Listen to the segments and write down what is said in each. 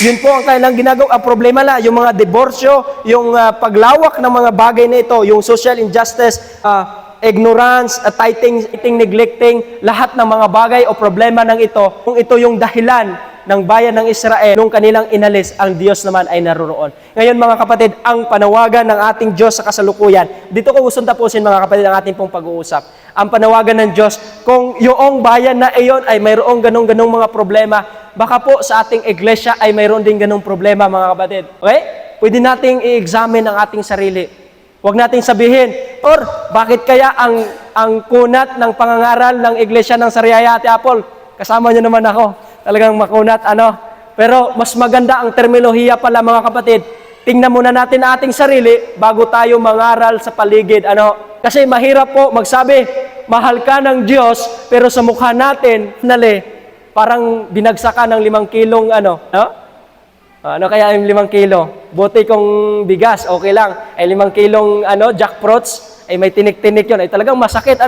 Yun po ang kailang ginagawa. Ang problema na, yung mga diborsyo, yung paglawak ng mga bagay na ito, yung social injustice, ignorance, tithing, neglecting, lahat ng mga bagay o problema ng ito, kung ito yung dahilan ng bayan ng Israel, nung kanilang inalis, ang Diyos naman ay naroroon. Ngayon mga kapatid, ang panawagan ng ating Diyos sa kasalukuyan, dito ko gustong tapusin mga kapatid ang ating pong pag-uusap. Ang panawagan ng Diyos, kung yung bayan na iyon ay mayroong ganong mga problema, baka po sa ating iglesia ay mayroon din ganong problema mga kapatid. Okay? Pwede nating i-examine ang ating sarili. Huwag nating sabihin, or bakit kaya ang kunat ng pangangaral ng iglesia ng Sariaya at Apple, kasama niyo naman ako, talagang makunat, Pero mas maganda ang terminolohiya pala mga kapatid, tingnan muna natin ang ating sarili bago tayo mangaral sa paligid, Kasi mahirap po magsabi, mahal ka ng Diyos, pero sa mukha natin, parang binagsakan ng 5 kilong, Ano kaya yung 5 kilo? Buti kong bigas, okay lang. Ay 5 kilong jackfruits, ay may tinik-tinik yun. Ay talagang masakit,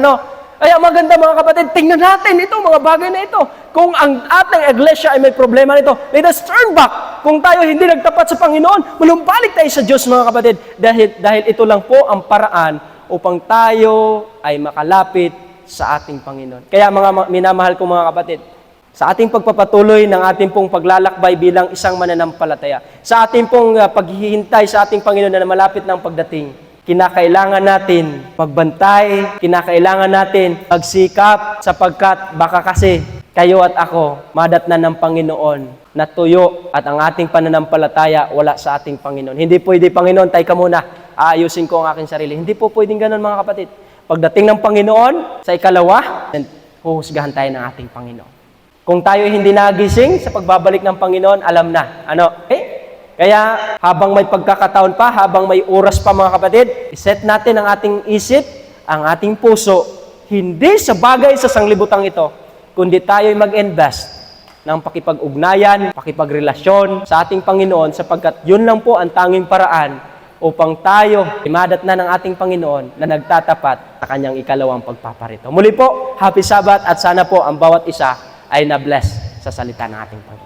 Kaya maganda mga kapatid, tingnan natin ito, mga bagay na ito. Kung ang ating iglesia ay may problema nito, let us turn back. Kung tayo hindi nagtapat sa Panginoon, manumbalik tayo sa Diyos mga kapatid. Dahil ito lang po ang paraan upang tayo ay makalapit sa ating Panginoon. Kaya mga minamahal kong mga kapatid, sa ating pagpapatuloy ng ating pong paglalakbay bilang isang mananampalataya, sa ating pong paghihintay sa ating Panginoon na malapit ng pagdating, kinakailangan natin magbantay, kinakailangan natin magsikap sapagkat baka kasi kayo at ako madatnan ng Panginoon na tuyo at ang ating pananampalataya wala sa ating Panginoon. Hindi pwede, Panginoon, tayo ka muna, aayusin ko ang aking sarili. Hindi po pwedeng ganun mga kapatid. Pagdating ng Panginoon, sa ikalawa, huhusgahan tayo ng ating Panginoon. Kung tayo hindi nagising sa pagbabalik ng Panginoon, alam na. Kaya habang may pagkakataon pa, habang may oras pa mga kapatid, iset natin ang ating isip, ang ating puso, hindi sa bagay sa sanglibutang ito, kundi tayo'y mag-invest ng pakipag-ugnayan, pakipagrelasyon sa ating Panginoon sapagkat yun lang po ang tanging paraan upang tayo imadat na ng ating Panginoon na nagtatapat sa kanyang ikalawang pagpaparito. Muli po, happy Sabbath at sana po ang bawat isa ay na-bless sa salita ng ating Panginoon.